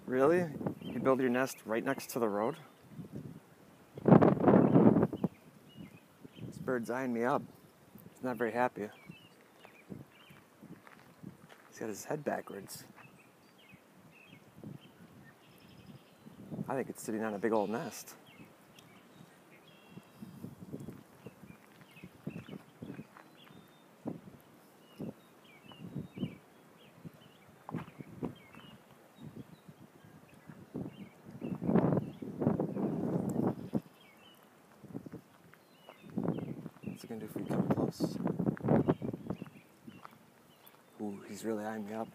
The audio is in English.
Really? You build your nest right next to the road? This bird's eyeing me up. He's not very happy. He's got his head backwards. I think it's sitting on a big old nest. What's he gonna do if we come close? Ooh, he's really eyeing me up.